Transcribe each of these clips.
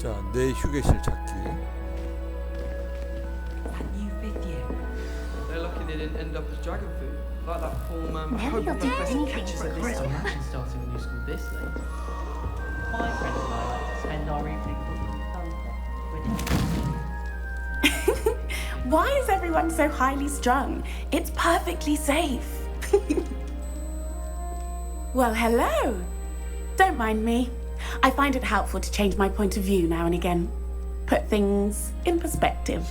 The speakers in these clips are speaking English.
자, 내 휴게실 찾기. That new fifth year. They're lucky they didn't end up as dragon food, like that poor man. I hope Never the did professor anything catches for her this Grill. time. Imagine starting a new school this late. My friends and I like to spend our evening looking thunder. Why is everyone so highly strung? It's perfectly safe. Well, hello. Don't mind me. I find it helpful to change my point of view now and again. Put things in perspective.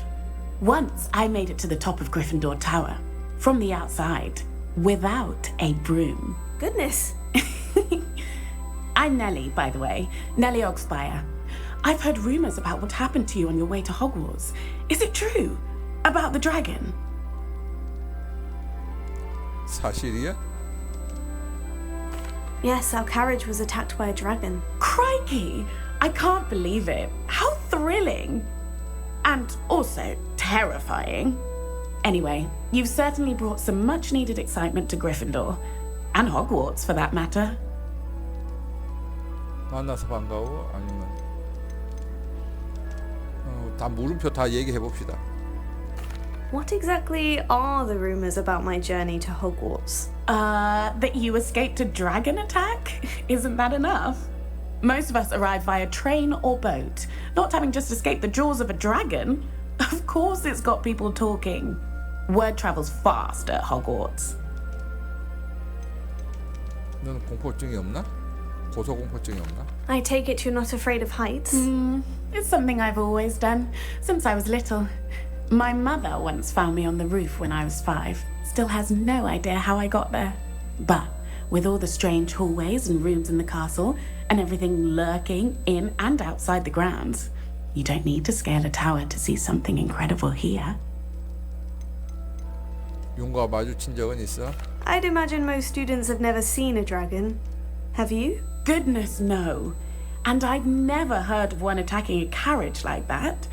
Once I made it to the top of Gryffindor Tower, from the outside, without a broom. Goodness. I'm Nellie, by the way. Nellie Ogspire. I've heard rumours about what happened to you on your way to Hogwarts. Is it true? About the dragon? 사실이야? Yes, our carriage was attacked by a dragon. Crikey! I can't believe it. How thrilling! And also terrifying. Anyway, you've certainly brought some much-needed excitement to Gryffindor. And Hogwarts, for that matter. 만나서 반가워? 아니면 다 물음표 다 얘기해 봅시다. What exactly are the rumors about my journey to Hogwarts? That you escaped a dragon attack? Isn't that enough? Most of us arrive via train or boat, not having just escaped the jaws of a dragon. Of course it's got people talking. Word travels fast at Hogwarts. 너는 공포증이 없나? 고소공포증이 없나? I take it you're not afraid of heights. It's something I've always done, since I was little. My mother once found me on the roof when I was 5. Still has no idea how I got there. But with all the strange hallways and rooms in the castle, and everything lurking in and outside the grounds, you don't need to scale a tower to see something incredible here. 용과 마주친 적은 있어? I'd imagine most students have never seen a dragon. Have you? Goodness, no. And I'd never heard of one attacking a carriage like that.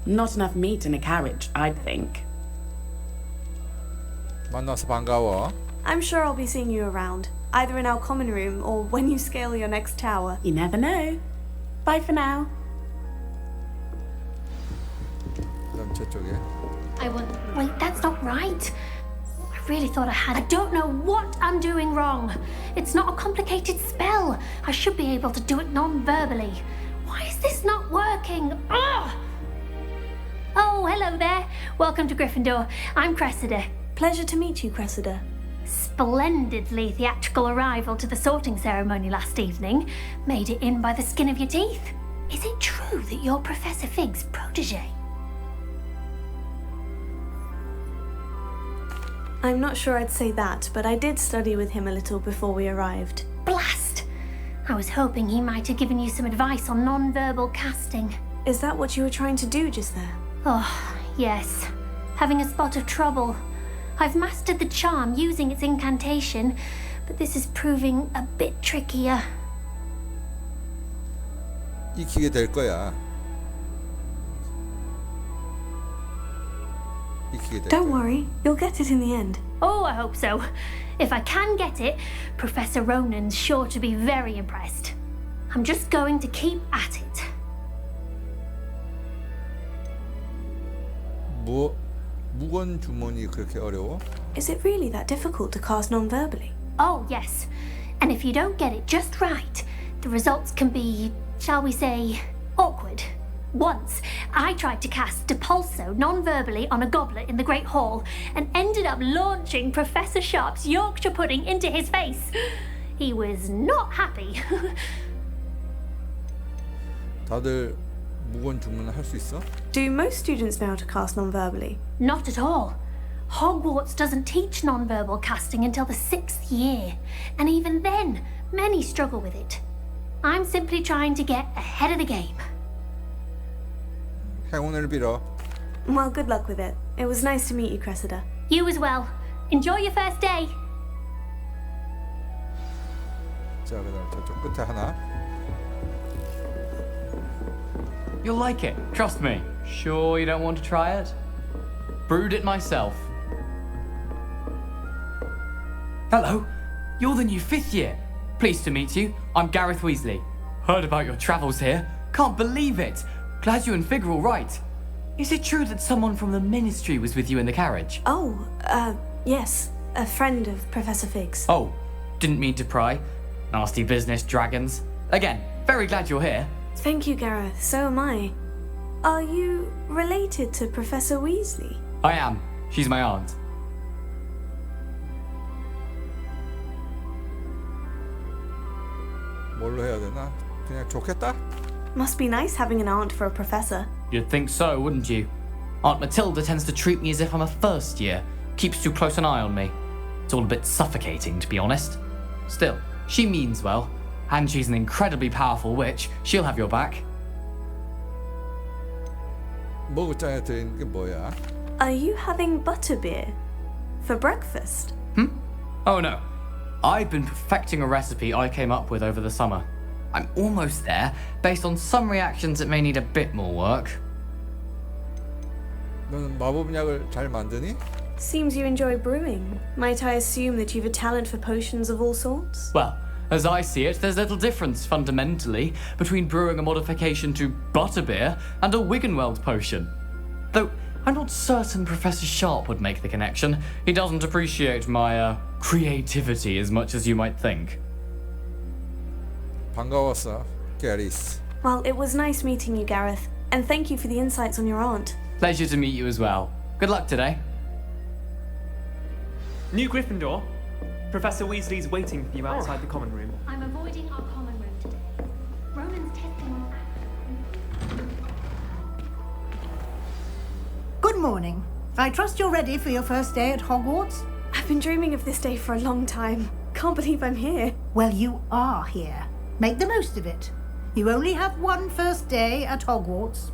Not enough meat in a carriage, I'd think. 만나서 반가워. I'm sure I'll be seeing you around, either in our common room or when you scale your next tower. You never know. Bye for now. 그다음 저쪽에. Wait, that's not right. I really thought I had. I don't know what I'm doing wrong. It's not a complicated spell. I should be able to do it non-verbally. Why is this not working? Ugh! Oh, hello there. Welcome to Gryffindor. I'm Cressida. Pleasure to meet you, Cressida. Splendidly theatrical arrival to the sorting ceremony last evening. Made it in by the skin of your teeth. Is it true that you're Professor Fig's protege? I'm not sure I'd say that, but I did study with him a little before we arrived. Blast! I was hoping he might have given you some advice on non-verbal casting. Is that what you were trying to do just there? Oh, yes. Having a spot of trouble. I've mastered the charm using its incantation, but this is proving a bit trickier. 익히게 될 거야. 익히게 될 Don't 거야. worry, you'll get it in the end. Oh, I hope so. If I can get it, Professor Ronan's sure to be very impressed. I'm just going to keep at it. 무건 주문이 그렇게 어려워? Is it really that difficult to cast non-verbally? Oh, yes. And if you don't get it just right, the results can be, shall we say, awkward. Once, I tried to cast Depulso non-verbally on a goblet in the Great Hall and ended up launching Professor Sharp's Yorkshire pudding into his face. He was not happy. 다들 무건 주문을 할 수 있어? Do most students know how to cast non-verbally? Not at all. Hogwarts doesn't teach non-verbal casting until the 6th year, and even then, many struggle with it. I'm simply trying to get ahead of the game. 행운을 빌어. Well, good luck with it. It was nice to meet you, Cressida. You as well. Enjoy your first day. 자, 그다음 저쪽 끝에 하나. You'll like it, trust me. Sure you don't want to try it? Brewed it myself. Hello, you're the new 5th year. Pleased to meet you. I'm Gareth Weasley. Heard about your travels here. Can't believe it. Glad you and Fig are all right. Is it true that someone from the Ministry was with you in the carriage? Oh, yes. A friend of Professor Fig's. Oh, didn't mean to pry. Nasty business, dragons. Again, very glad you're here. Thank you, Gareth. So am I. Are you related to Professor Weasley? I am. She's my aunt. 뭘로 해야 되나? 그냥 좋겠다? Must be nice having an aunt for a professor. You'd think so, wouldn't you? Aunt Matilda tends to treat me as if I'm a first year. Keeps too close an eye on me. It's all a bit suffocating, to be honest. Still, she means well. And she's an incredibly powerful witch. She'll have your back. 먹을장에 들어있는 게 뭐야? Are you having butterbeer for breakfast? Oh no. I've been perfecting a recipe I came up with over the summer. I'm almost there, based on some reactions that may need a bit more work. 너는 마법약을 잘 만드니? Seems you enjoy brewing. Might I assume that you've a talent for potions of all sorts? Well, as I see it, there's little difference fundamentally between brewing a modification to butterbeer and a Wiggenweld potion. Though I'm not certain Professor Sharp would make the connection. He doesn't appreciate my creativity as much as you might think. 반가웠어, 게리스. Well, it was nice meeting you, Gareth. And thank you for the insights on your aunt. Pleasure to meet you as well. Good luck today. New Gryffindor. Professor Weasley's waiting for you outside the common room. I'm avoiding our common room today. Roman's testing on Good morning. I trust you're ready for your first day at Hogwarts? I've been dreaming of this day for a long time. Can't believe I'm here. Well, you are here. Make the most of it. You only have one first day at Hogwarts.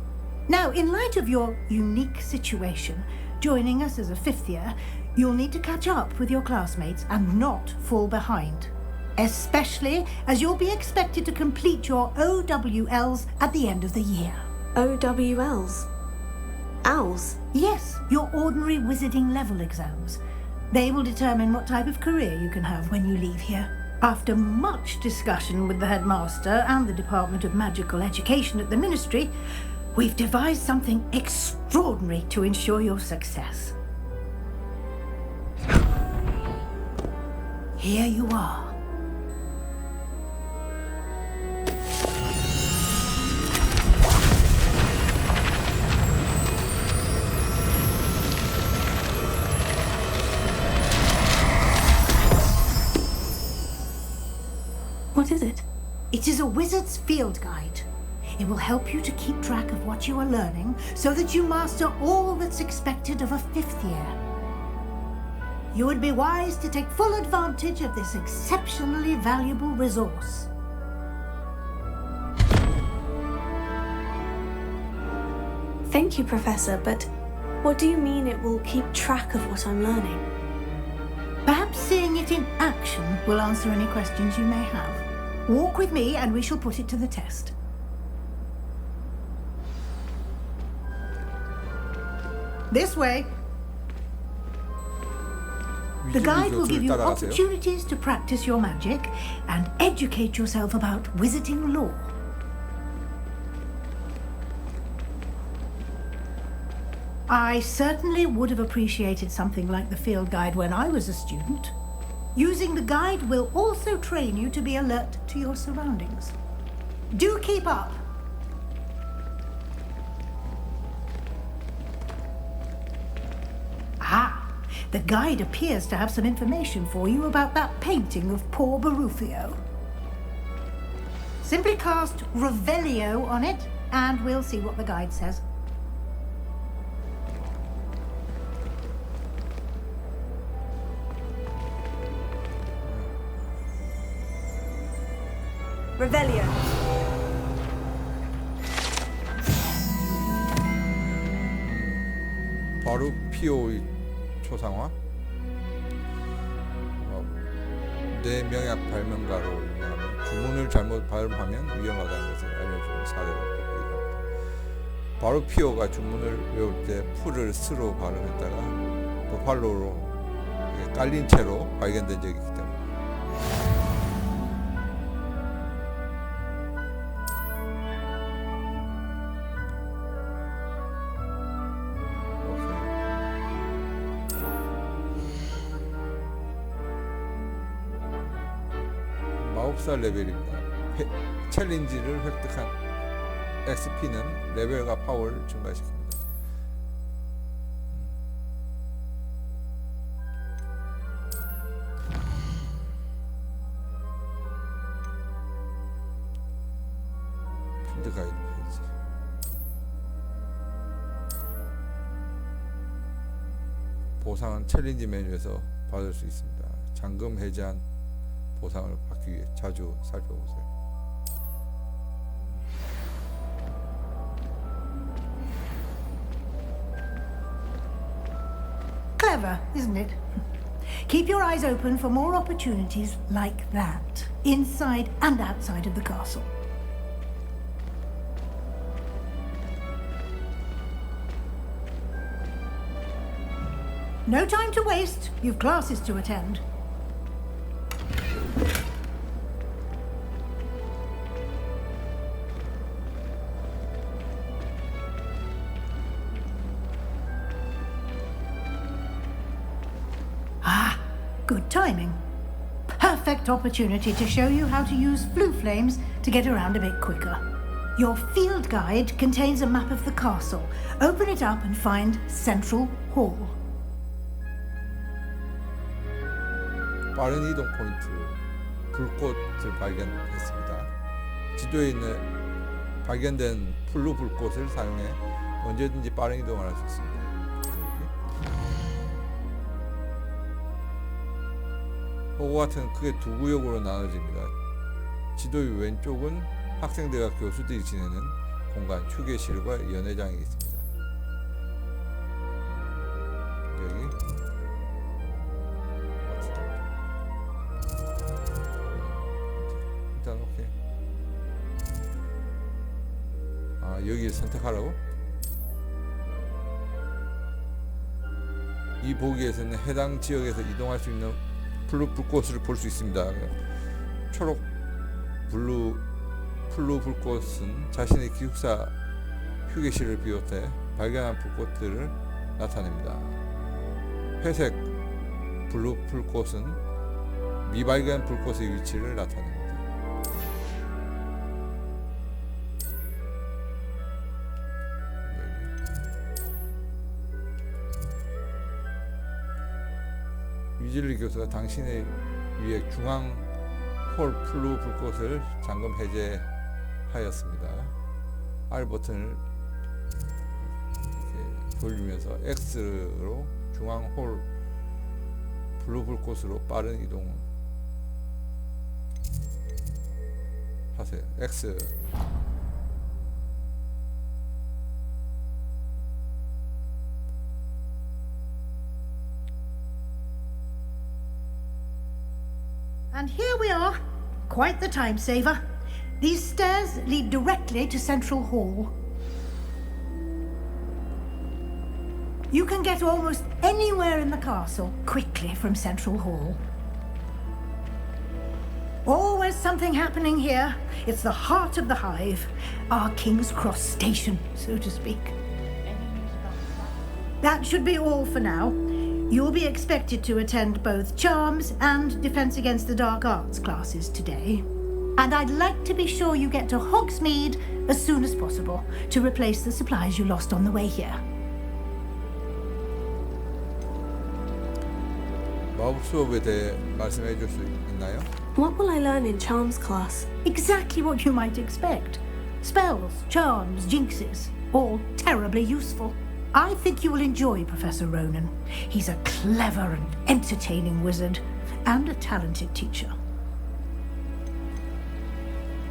Now, in light of your unique situation, joining us as a fifth year, you'll need to catch up with your classmates and not fall behind. Especially as you'll be expected to complete your OWLs at the end of the year. OWLs? Owls? Yes, your ordinary wizarding level exams. They will determine what type of career you can have when you leave here. After much discussion with the headmaster and the Department of Magical Education at the Ministry, we've devised something extraordinary to ensure your success. Here you are. What is it? It is a wizard's field guide. It will help you to keep track of what you are learning so that you master all that's expected of a fifth year. You would be wise to take full advantage of this exceptionally valuable resource. Thank you, Professor, but what do you mean it will keep track of what I'm learning? Perhaps seeing it in action will answer any questions you may have. Walk with me and we shall put it to the test. This way. The guide will give you opportunities to practice your magic and educate yourself about wizarding lore. I certainly would have appreciated something like the field guide when I was a student. Using the guide will also train you to be alert to your surroundings. Do keep up. Ah, the guide appears to have some information for you about that painting of poor Barufio. Simply cast Revelio on it, and we'll see what the guide says. Revelio. 바루피오의 초상화. 내 명약 발명가로 유명하며 주문을 잘못 발음하면 위험하다는 것을 알려주는 사례로 보입니다. 바루피오가 주문을 외울 때 풀을 스로 발음했다가 버팔로로 깔린 채로 발견된 적이 있기 때문에. 마법사 레벨입니다. 챌린지를 획득한 XP는 레벨과 파워를 증가시킵니다. 필드 가이드 페이지. 보상은 챌린지 메뉴에서 받을 수 있습니다. 잠금 해제한 보상을 받기 위해 자주 살펴보세요. Clever, isn't it? Keep your eyes open for more opportunities like that, inside and outside of the castle. No time to waste. You've classes to attend. Ah, good timing. Perfect opportunity to show you how to use flue flames to get around a bit quicker. Your field guide contains a map of the castle. Open it up and find Central Hall. 빠른 이동 포인트 불꽃을 발견했습니다. 지도에 있는 발견된 플루 불꽃을 사용해 언제든지 빠른 이동을 할 수 있습니다. 호그와트는 크게 두 구역으로 나눠집니다. 지도의 왼쪽은 학생들과 교수들이 지내는 공간 휴게실과 연회장이 있습니다. 여기 일단 오케이. 아, 여기 선택하라고? 이 보기에서는 해당 지역에서 이동할 수 있는 플루 불꽃을 볼 수 있습니다. 초록 플루 불꽃은 자신의 기숙사 휴게실을 비롯해 발견한 불꽃들을 나타냅니다. 회색 블루 불꽃은 미발견 불꽃의 위치를 나타냅니다. 위즐리 교수가 당신의 위에 중앙 홀 플루 불꽃을 잠금 해제하였습니다. R 버튼을 이렇게 돌리면서 X로 중앙 홀 블루 불꽃으로 빠른 이동 하세요. X. And here we are. Quite the time saver. These stairs lead directly to Central Hall. You can get almost anywhere in the castle quickly from Central Hall. Always something happening here. It's the heart of the hive, our King's Cross station, so to speak. That should be all for now. You'll be expected to attend both Charms and Defense Against the Dark Arts classes today. And I'd like to be sure you get to Hogsmeade as soon as possible to replace the supplies you lost on the way here. 마법 수업에 대해 말씀해 줄 수 있나요? What will I learn in Charms class? Exactly what you might expect. Spells, charms, jinxes, all terribly useful. I think you will enjoy Professor Ronan. He's a clever and entertaining wizard and a talented teacher.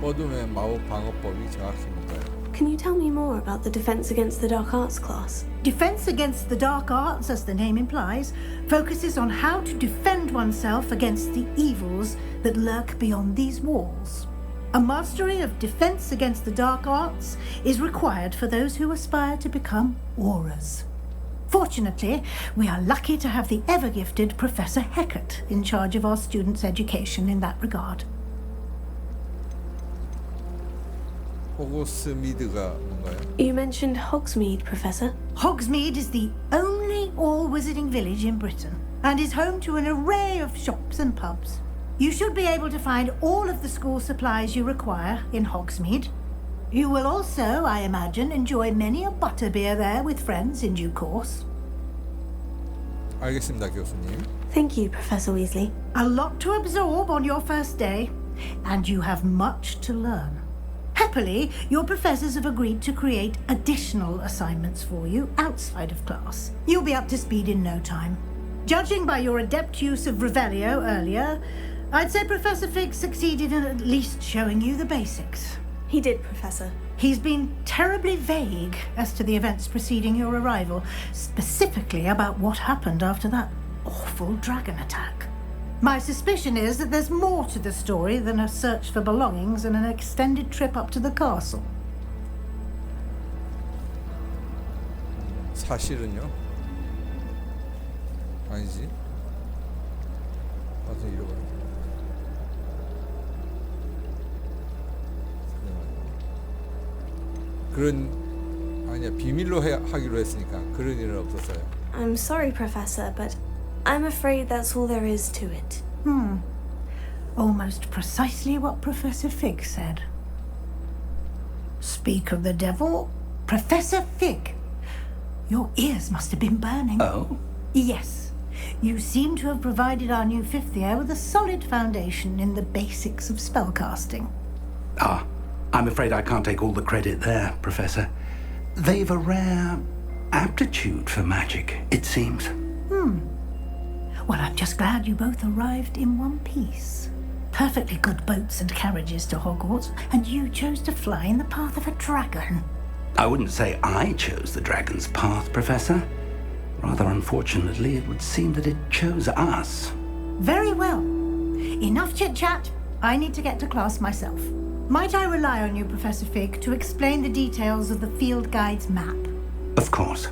어둠의 마법 방어법이 정확히 뭔가요? Can you tell me more about the Defense Against the Dark Arts class? Defense Against the Dark Arts, as the name implies, focuses on how to defend oneself against the evils that lurk beyond these walls. A mastery of Defense Against the Dark Arts is required for those who aspire to become Aurors. Fortunately, we are lucky to have the ever-gifted Professor Heckert in charge of our students' education in that regard. 호그스미드가 뭔가요? You mentioned Hogsmeade, Professor. Hogsmeade is the only all-wizarding village in Britain and is home to an array of shops and pubs. You should be able to find all of the school supplies you require in Hogsmeade. You will also, I imagine, enjoy many a butterbeer there with friends in due course. 알겠습니다, 교수님. Thank you, Professor Weasley. A lot to absorb on your first day, and you have much to learn. Happily, your professors have agreed to create additional assignments for you outside of class. You'll be up to speed in no time. Judging by your adept use of Revelio earlier, I'd say Professor Fig succeeded in at least showing you the basics. He did, Professor. He's been terribly vague as to the events preceding your arrival, specifically about what happened after that awful dragon attack. My suspicion is that there's more to the story than a search for belongings and an extended trip up to the castle. 사실은요? 아니지. 와서 잃어버려. 그런 아니야 비밀로 하기로 했으니까 그런 일은 없었어요. I'm sorry, Professor, but I'm afraid that's all there is to it. Almost precisely what Professor Fig said. Speak of the devil, Professor Fig. Your ears must have been burning. Oh? Yes. You seem to have provided our new fifth year with a solid foundation in the basics of spellcasting. Ah, I'm afraid I can't take all the credit there, Professor. They've a rare aptitude for magic, it seems. Well, I'm just glad you both arrived in one piece. Perfectly good boats and carriages to Hogwarts, and you chose to fly in the path of a dragon. I wouldn't say I chose the dragon's path, Professor. Rather unfortunately, it would seem that it chose us. Very well. Enough chit-chat. I need to get to class myself. Might I rely on you, Professor Fig, to explain the details of the field guide's map? Of course.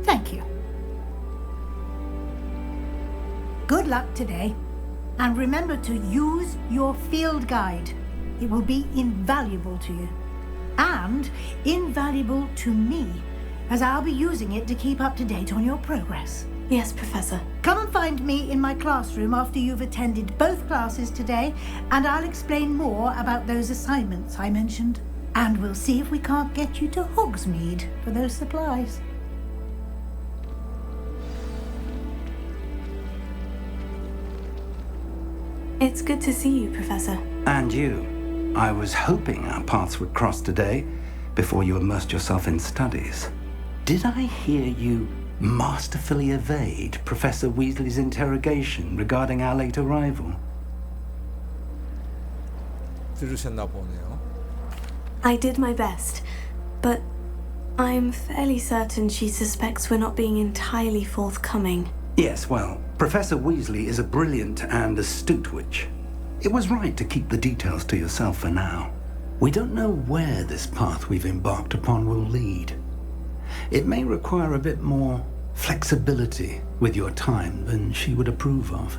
Thank you. Good luck today. And remember to use your field guide. It will be invaluable to you. And invaluable to me, as I'll be using it to keep up to date on your progress. Yes, Professor. Come and find me in my classroom after you've attended both classes today, and I'll explain more about those assignments I mentioned. And we'll see if we can't get you to Hogsmeade for those supplies. It's good to see you, Professor. And you. I was hoping our paths would cross today before you immersed yourself in studies. Did I hear you masterfully evade Professor Weasley's interrogation regarding our late arrival? 들으셨나 보네요. I did my best, but I'm fairly certain she suspects we're not being entirely forthcoming. Yes, well, Professor Weasley is a brilliant and astute witch. It was right to keep the details to yourself for now. We don't know where this path we've embarked upon will lead. It may require a bit more flexibility with your time than she would approve of.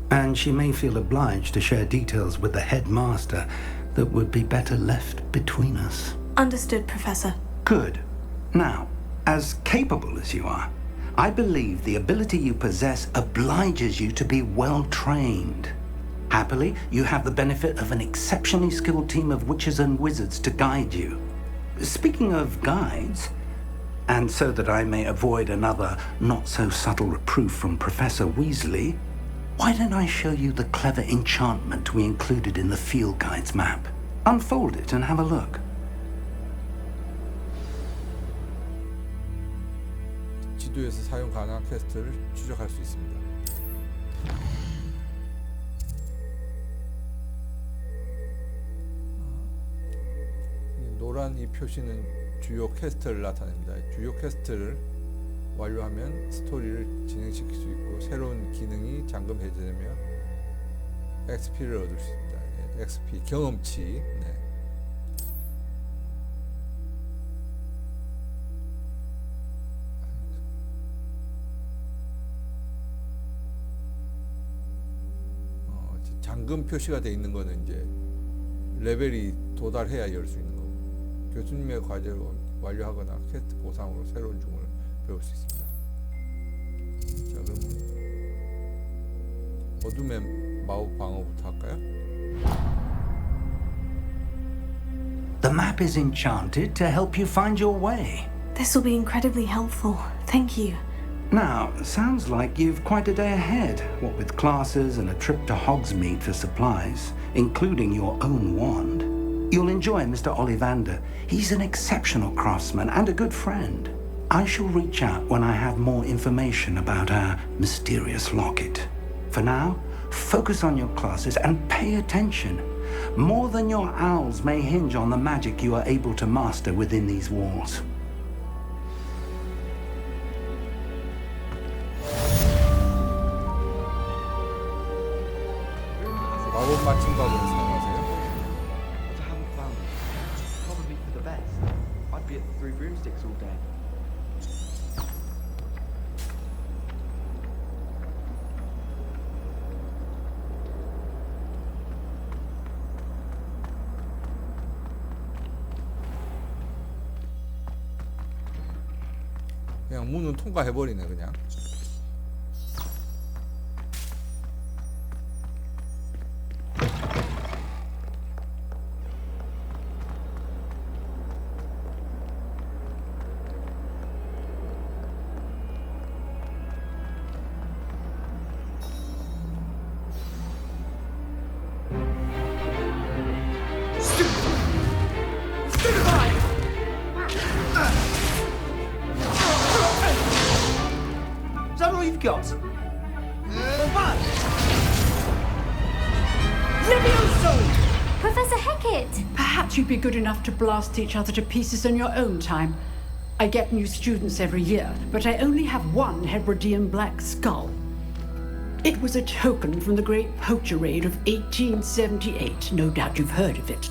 And she may feel obliged to share details with the headmaster that would be better left between us. Understood, Professor. Good. Now, as capable as you are, I believe the ability you possess obliges you to be well trained. Happily, you have the benefit of an exceptionally skilled team of witches and wizards to guide you. Speaking of guides, and so that I may avoid another not-so-subtle reproof from Professor Weasley, why don't I show you the clever enchantment we included in the field guide's map? Unfold it and have a look. 지도에서 사용 가능한 퀘스트를 추적할 수 있습니다. 노란 이 표시는 주요 퀘스트를 나타냅니다. 주요 퀘스트를 완료하면 스토리를 진행시킬 수 있고 새로운 기능이 잠금 해제되며 XP를 얻을 수 있습니다. XP 경험치. 네. 잠금 표시가 돼 있는 거는 이제 레벨이 도달해야 열 수 있는 거고 교수님의 과제를 완료하거나 퀘스트 보상으로 새로운 주문을 배울 수 있습니다. 자, 그러면 어둠의 마법 방어부터 할까요? The map is enchanted to help you find your way. This will be incredibly helpful. Thank you. Now, sounds like you've quite a day ahead, what with classes and a trip to Hogsmeade for supplies, including your own wand. You'll enjoy Mr. Ollivander. He's an exceptional craftsman and a good friend. I shall reach out when I have more information about our mysterious locket. For now, focus on your classes and pay attention. More than your owls may hinge on the magic you are able to master within these walls. 마법 맞춤각을 사용하세요? But I haven't found it. Probably for the best. I'd be at the 3 broomsticks all day. 그냥 문은 통과해버리네 그냥. Is that all you've got? What? Levioso! Professor Hecat! Perhaps you'd be good enough to blast each other to pieces in your own time. I get new students every year, but I only have one Hebridean black skull. It was a token from the Great Poacher Raid of 1878. No doubt you've heard of it.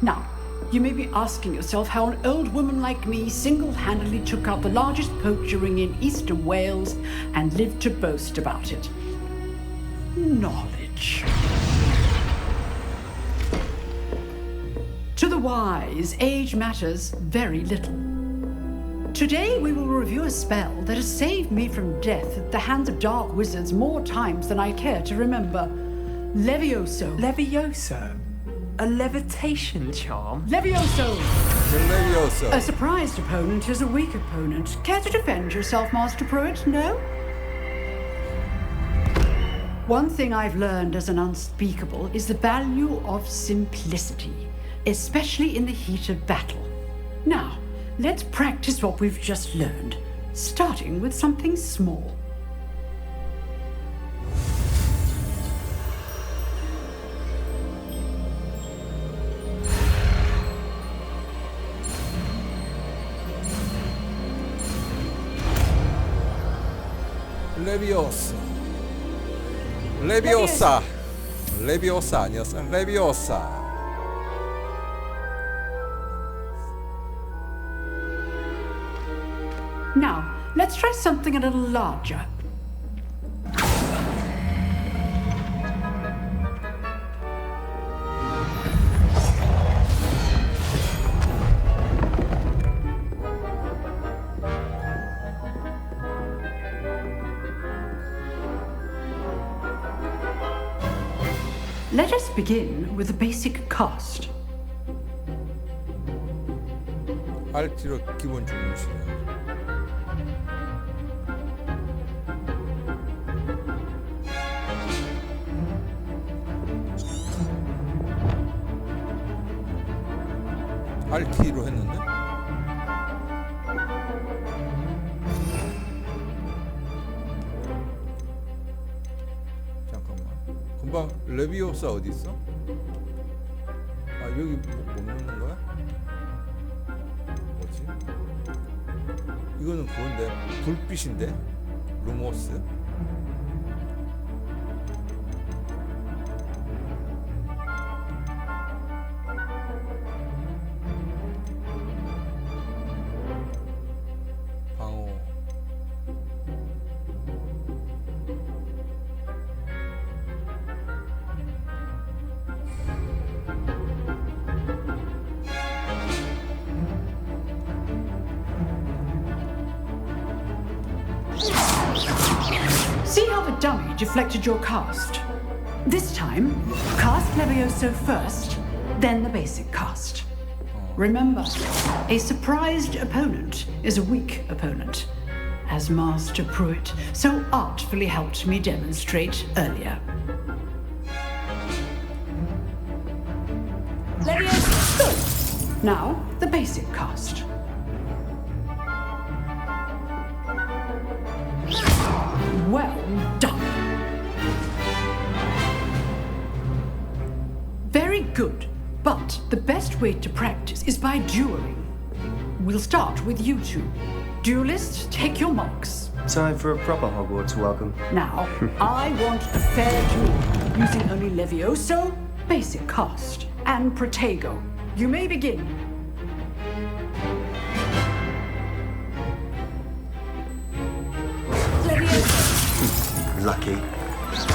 Now, you may be asking yourself how an old woman like me single-handedly took out the largest poacher ring in eastern Wales and lived to boast about it. Knowledge. To the wise, age matters very little. Today we will review a spell that has saved me from death at the hands of dark wizards more times than I care to remember. Levioso. Levioso? A levitation charm? Levioso! Levioso. A surprised opponent is a weak opponent. Care to defend yourself, Master Pruitt? No? One thing I've learned as an unspeakable is the value of simplicity, especially in the heat of battle. Now, let's practice what we've just learned, starting with something small. 레비오스. 레비오사. 레비오사 아니었어? 레비오사. Now, let's try something a little larger. Let us begin with the basic cast. RT로 기본 주문이시네요. RT로 했는데? 잠깐만. 금방 레비오사 어디 있어? 아 여기 못 넣는 거야? 뭐지? 이거는 그건데 불빛인데? 루모스? 방어. See how the dummy deflected your cast? This time, cast Levioso first, then the basic cast. Remember, a surprised opponent is a weak opponent, as Master Pruitt so artfully helped me demonstrate earlier. Levioso! Good. Now, the basic cast. Well done. Very good. But the best way to practice is by dueling. We'll start with you two. Duelists, take your marks. Time for a proper Hogwarts welcome. Now, I want a fair duel, using only Levioso, basic cast, and Protego. You may begin. Levioso. Lucky.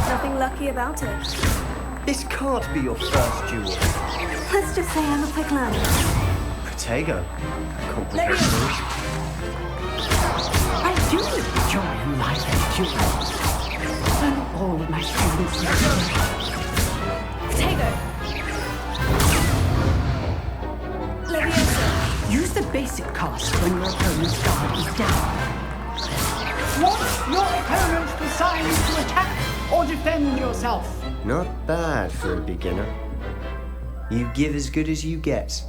Nothing lucky about it. This can't be your first duel. Let's just say I'm a quick learner. Protego. Complicated. I do enjoy life and duels. And all of my students do. Protego. Levioso. Use the basic cast when your opponent's guard is down. Want your opponent decides to attack or defend yourself. Not bad for a beginner. You give as good as you get.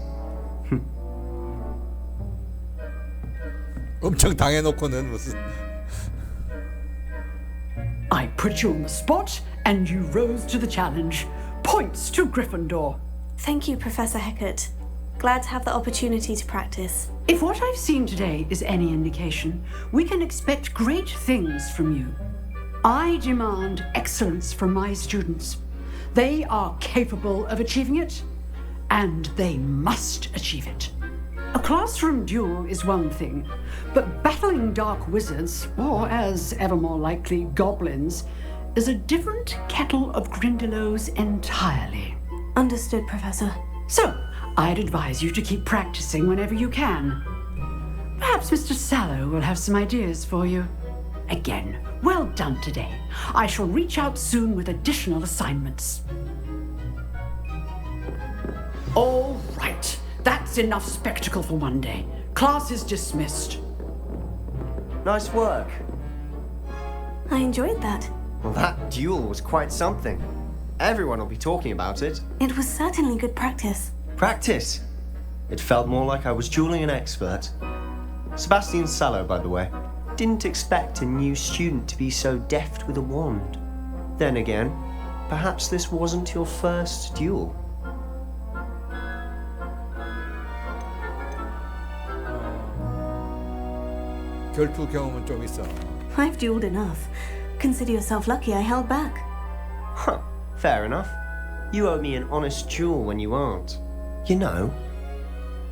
엄청 당해놓고는 무슨. I put you on the spot, and you rose to the challenge. Points to Gryffindor. Thank you, Professor Hecat. Glad to have the opportunity to practice. If what I've seen today is any indication, we can expect great things from you. I demand excellence from my students. They are capable of achieving it, and they must achieve it. A classroom duel is one thing, but battling dark wizards, or as ever more likely, goblins, is a different kettle of Grindylows entirely. Understood, Professor. So, I'd advise you to keep practicing whenever you can. Perhaps Mr. Sallow will have some ideas for you. Again, well done today. I shall reach out soon with additional assignments. All right, that's enough spectacle for one day. Class is dismissed. Nice work. I enjoyed that. Well, that duel was quite something. Everyone will be talking about it. It was certainly good practice. Practice? It felt more like I was dueling an expert. Sebastian Sallow, by the way. Didn't expect a new student to be so deft with a wand. Then again, perhaps this wasn't your first duel. 결투 경험은 좀 있어. I've dueled enough. Consider yourself lucky I held back. Huh, fair enough. You owe me an honest duel when you aren't. You know,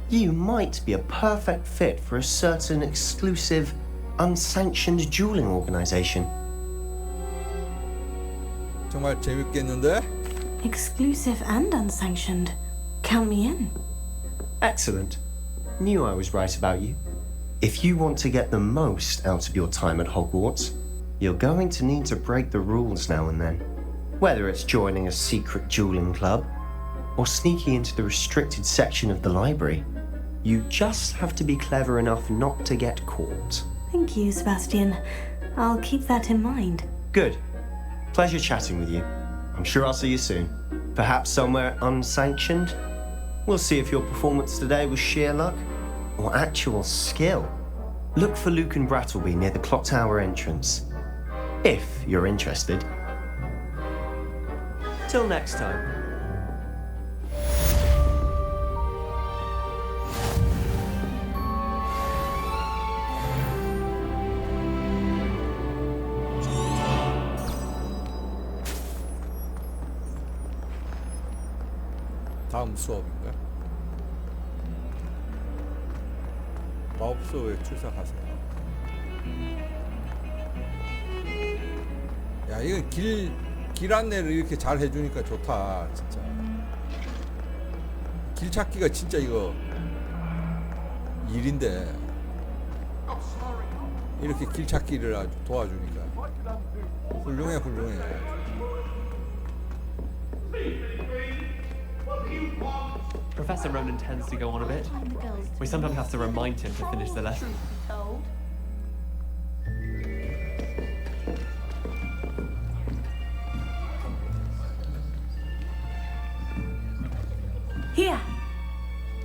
you might be a perfect fit for a certain exclusive, unsanctioned dueling organization. 정말 재밌겠는데? Exclusive and unsanctioned. Count me in. Excellent. Knew I was right about you. If you want to get the most out of your time at Hogwarts, you're going to need to break the rules now and then. Whether it's joining a secret dueling club or sneaking into the restricted section of the library, you just have to be clever enough not to get caught. Thank you, Sebastian. I'll keep that in mind. Good. Pleasure chatting with you. I'm sure I'll see you soon. Perhaps somewhere unsanctioned? We'll see if your performance today was sheer luck or actual skill. Look for Luke and Brattleby near the clock tower entrance. If you're interested. Till next time. 다음 수업인가? 마법 수업에 출석하세요. 야, 이건 길 안내를 이렇게 잘 해주니까 좋다, 진짜. 길 찾기가 진짜 이거 일인데 이렇게 길 찾기를 아주 도와주니까 훌륭해. Professor Ronan tends to go on a bit. We sometimes have to remind him to finish the lesson. Here.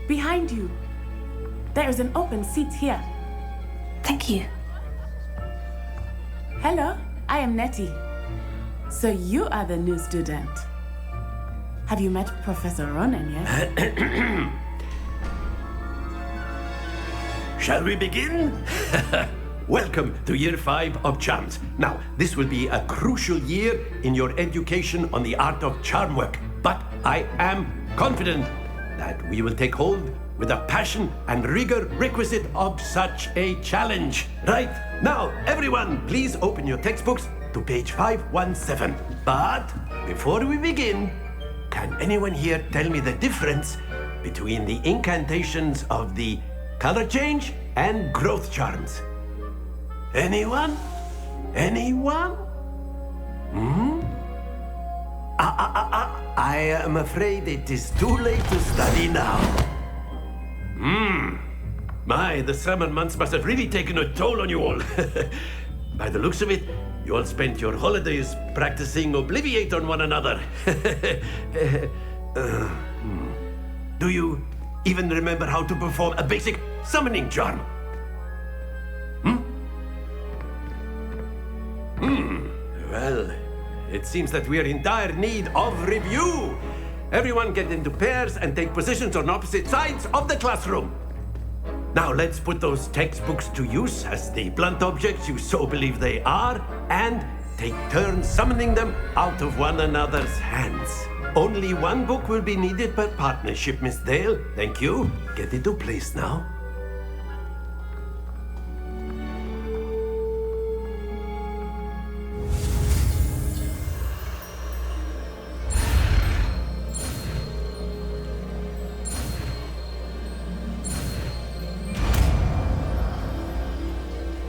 Behind you. There is an open seat here. Thank you. Hello, I am Nettie. So you are the new student. Have you met Professor Ronan yet? Shall we begin? Welcome to Year 5 of Charms. Now, this will be a crucial year in your education on the art of charm work, but I am confident that we will take hold with the passion and rigor requisite of such a challenge. Right, now, everyone, please open your textbooks to page 517. But before we begin, can anyone here tell me the difference between the incantations of the color change and growth charms? Anyone? Anyone? I am afraid it is too late to study now. My, the summer months must have really taken a toll on you all. By the looks of it, you all spent your holidays practicing Obliviate on one another. Do you even remember how to perform a basic summoning charm? Well, it seems that we are in dire need of review. Everyone get into pairs and take positions on opposite sides of the classroom. Now let's put those textbooks to use as the blunt objects you so believe they are, and take turns summoning them out of one another's hands. Only one book will be needed per partnership, Miss Dale. Thank you. Get into place now.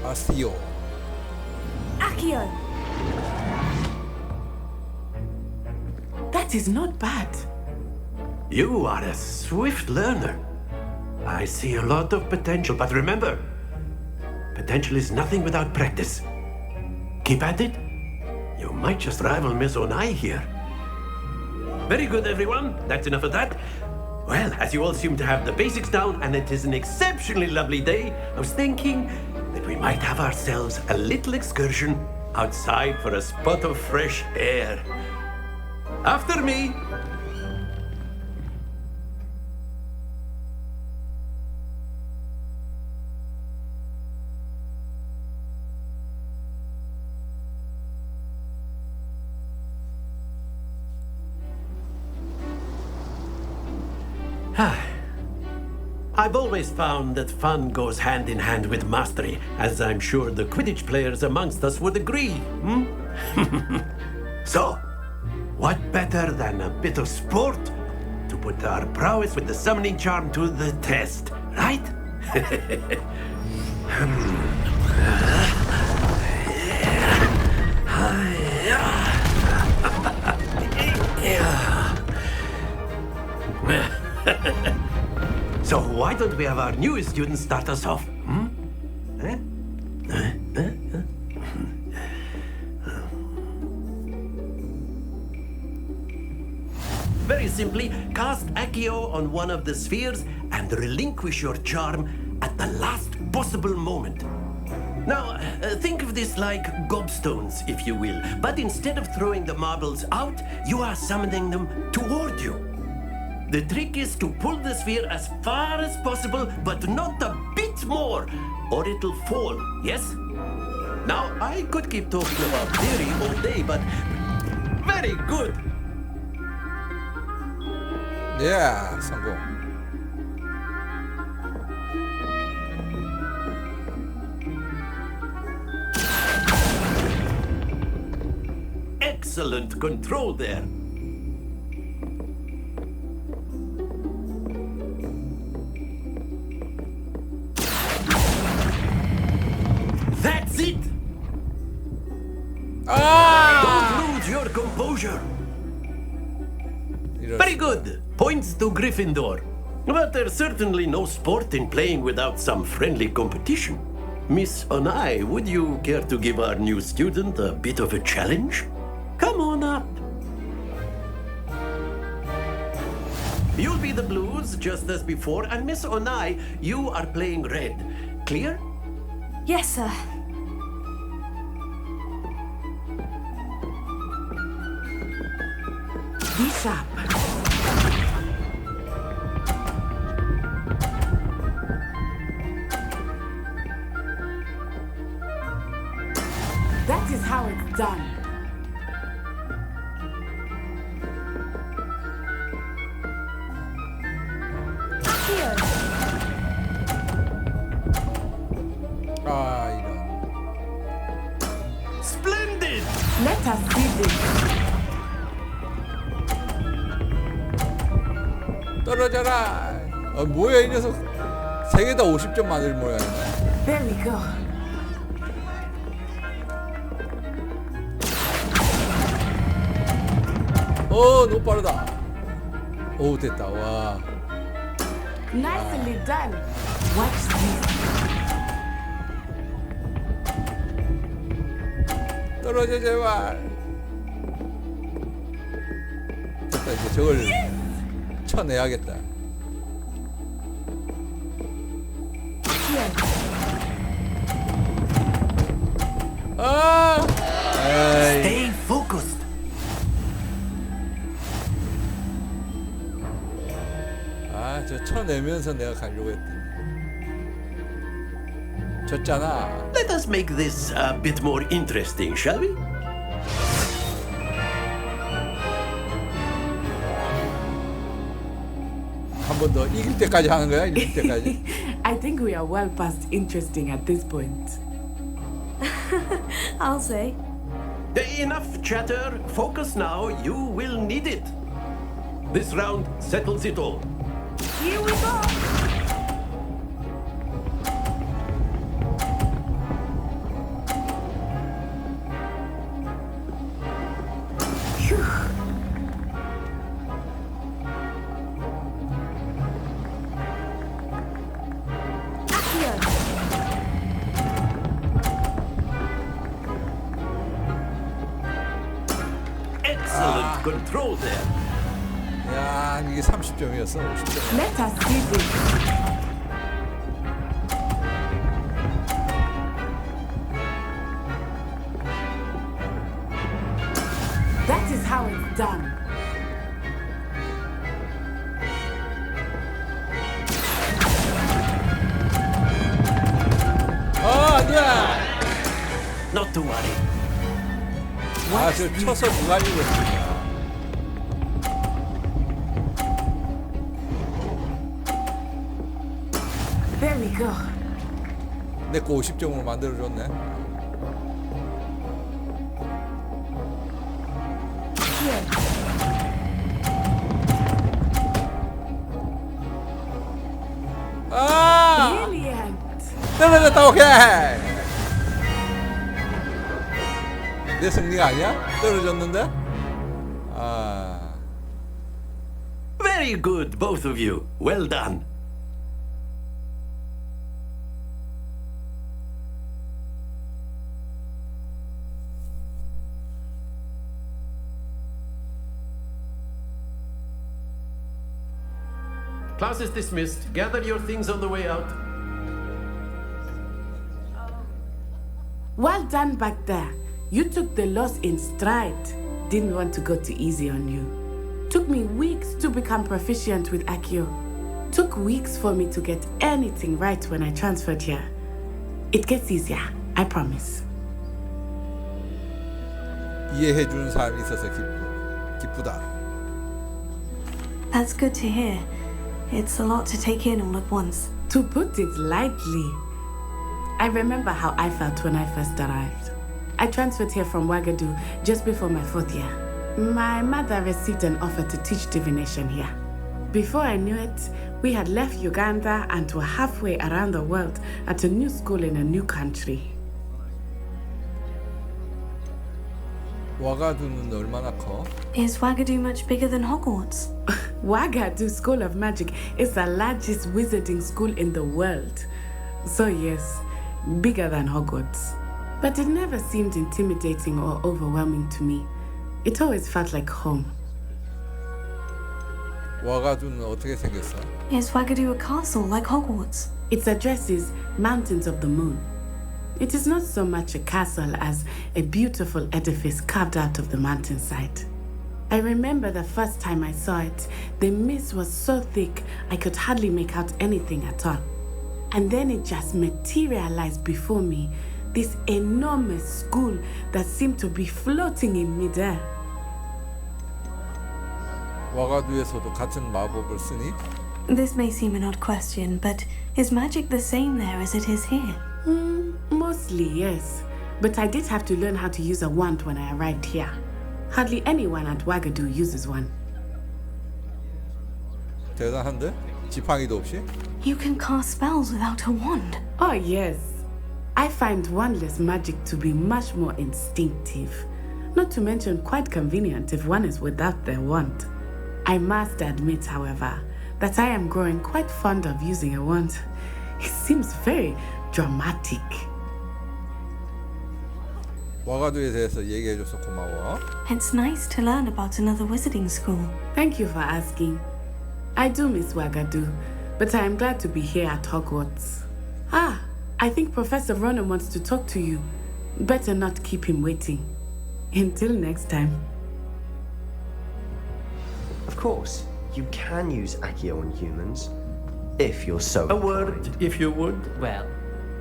Accio. Accio! That is not bad. You are a swift learner. I see a lot of potential, but remember, potential is nothing without practice. Keep at it. You might just rival Miss Onai here. Very good, everyone. That's enough of that. Well, as you all seem to have the basics down, and it is an exceptionally lovely day, I was thinking that we might have ourselves a little excursion outside for a spot of fresh air. After me. I've always found that fun goes hand in hand with mastery, as I'm sure the Quidditch players amongst us would agree. So, what better than a bit of sport to put our prowess with the summoning charm to the test, right? So why don't we have our newest student start us off? Very simply, cast Accio on one of the spheres and relinquish your charm at the last possible moment. Now, think of this like gobstones, if you will, but instead of throwing the marbles out, you are summoning them toward you. The trick is to pull the sphere as far as possible, but not a bit more, or it'll fall, yes? Now, I could keep talking about theory all day, but very good. Yeah, 성공. Excellent control there. That's it! Don't lose your composure. Very good. Points to Gryffindor. But there's certainly no sport in playing without some friendly competition. Miss Onai, would you care to give our new student a bit of a challenge? Come on up. You'll be the blues just as before, and Miss Onai, you are playing red. Clear? Yes, sir. Be sharp. That is how it's done. Here. 아 이런. Splendid! Let us see this. 떨어져라. 뭐야 이 녀석. 세 개 다 50점 만들 모양이네. There we go. 너무 빠르다. 오 됐다. 와. Nicely done. Watch this. 떨어져 제발. 됐다 이제 저걸 쳐내야겠다. 아! 에이. Stay focused. 아, 저 쳐내면서 내가 가려고 했더니 졌잖아. Let us make this a bit more interesting, shall we? 한 번 더 이길 때까지 하는 거야? 이길 때까지? I think we are well past interesting at this point. I'll say. Enough chatter. Focus now. You will need it. This round settles it all. Here we go. Excellent control there. 야, 이게 30점이었어. 50점. Let us see this. That is how it's done. 안 돼. Not to worry. 아, 저 쳐서 누가 이겼습니다. There we go. 내 거 50점으로 만들어줬네. 아! Brilliant. 떨어졌다. 오케이. 내 승리가 아니야? 떨어졌는데? 아. Very good, both of you. Well done. Class is dismissed. Gather your things on the way out. Well done back there. You took the loss in stride. Didn't want to go too easy on you. Took me weeks to become proficient with Accio. Took weeks for me to get anything right when I transferred here. It gets easier, I promise. 이해해주는 사람이 있어서 기쁘다. That's good to hear. It's a lot to take in all at once. To put it lightly, I remember how I felt when I first arrived. I transferred here from Ouagadougou just before my 4th year. My mother received an offer to teach divination here. Before I knew it, we had left Uganda and were halfway around the world at a new school in a new country. 와가두는 얼마나 커? Is Wagadu much bigger than Hogwarts? Wagadu School of Magic is the largest wizarding school in the world. So yes, bigger than Hogwarts. But it never seemed intimidating or overwhelming to me. It always felt like home. 와가두는 어떻게 생겼어? Is Wagadu a castle like Hogwarts? Its address is Mountains of the Moon. It is not so much a castle as a beautiful edifice carved out of the mountainside. I remember the first time I saw it, the mist was so thick I could hardly make out anything at all. And then it just materialized before me, this enormous school that seemed to be floating in midair. 와가두에서도 같은 마법을 쓰니? This may seem an odd question, but is magic the same there as it is here? Mostly, yes. But I did have to learn how to use a wand when I arrived here. Hardly anyone at Wagadu uses one. 대단한데? 지팡이도 없이? You can cast spells without a wand. Oh, yes. I find wandless magic to be much more instinctive. Not to mention quite convenient if one is without their wand. I must admit, however, that I am growing quite fond of using a wand. It seems very dramatic. 와가두에 대해서 얘기해줘서 고마워. It's nice to learn about another wizarding school. Thank you for asking. I do miss Wagadu, but I am glad to be here at Hogwarts. Ah, I think Professor Ronan wants to talk to you. Better not keep him waiting. Until next time. Of course, you can use Accio on humans, if you're so A word, if you would. Well,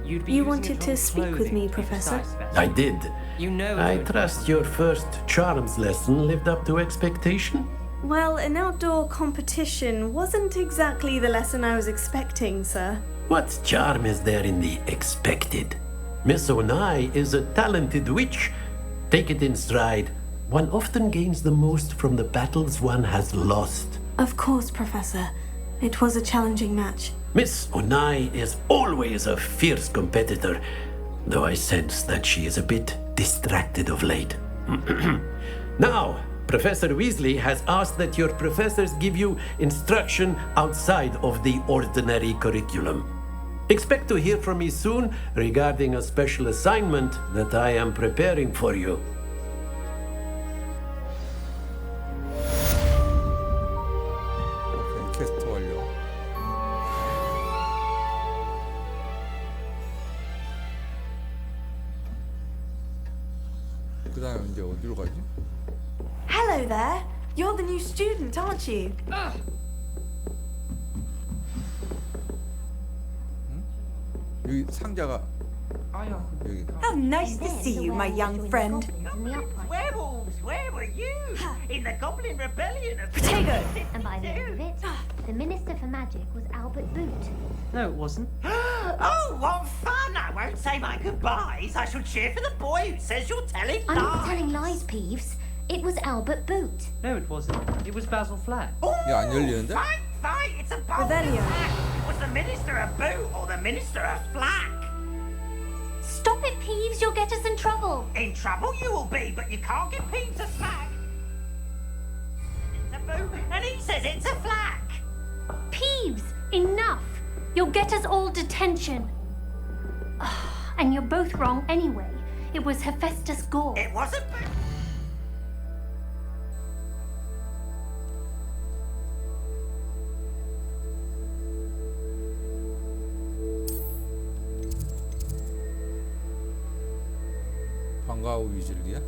you'd be You using wanted it to on speak with clothing, me, to be Professor? precise, I did. You know. I that- trust your first charms lesson lived up to expectation. Well, an outdoor competition wasn't exactly the lesson I was expecting, sir. What charm is there in the expected? Miss Onai is a talented witch. Take it in stride. One often gains the most from the battles one has lost. Of course, Professor. It was a challenging match. Miss Onai is always a fierce competitor, though I sense that she is a bit distracted of late. Now, Professor Weasley has asked that your professors give you instruction outside of the ordinary curriculum. Expect to hear from me soon regarding a special assignment that I am preparing for you. 오케이, 퀘스트 완료. 그 다음에 이제 어디로 가지? Hello there. You're the new student, aren't you? 여기 상자가 여기. How nice to see you, my young friend. Werewolves, where were you? In the Goblin Rebellion of Potato! And by the end of it, the Minister for Magic was Albert Boot. No, it wasn't. Oh, what fun! I won't say my goodbyes. I shall cheer for the boy who says you're telling I'm lies. not telling lies, Peeves. It was Albert Boot. No, it wasn't. It was Basil Flack. 야, 안 열리는데? Fight! It's a bold Rebellion. attack. Was the Minister a boot or the Minister a flack? Stop it, Peeves. You'll get us in trouble. In trouble you will be, but you can't get Peeves a sack. It's a boot, and he says it's a flack. Peeves, enough. You'll get us all detention. And you're both wrong anyway. It was Hephaestus Gore. It wasn't. 방과후 위즐리야?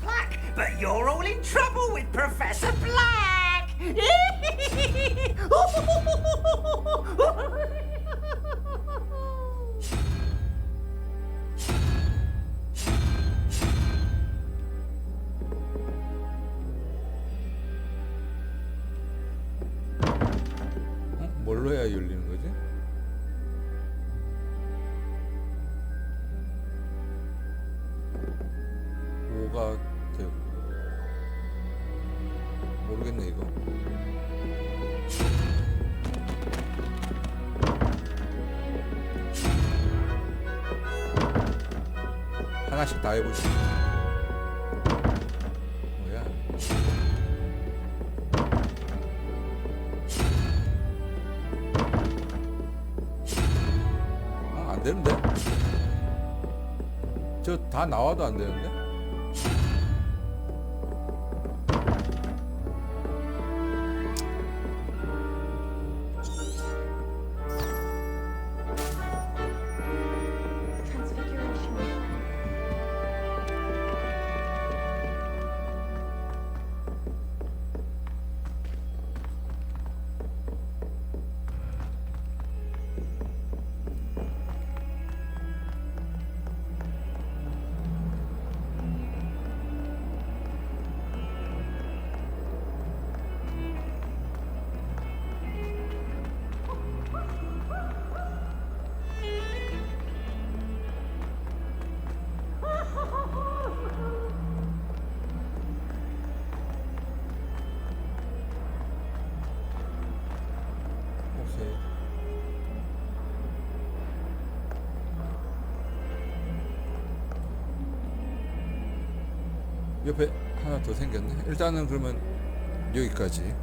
Black, but you're all in trouble with Professor Black. 뭘로 해야 열리는 거지? 오가 되고 모르겠네 이거. 하나씩 다 해보시죠. 뭐야? 안 되는데? 저 다 나와도 안 되는데? 옆에 하나 더 생겼네. 일단은 그러면 여기까지.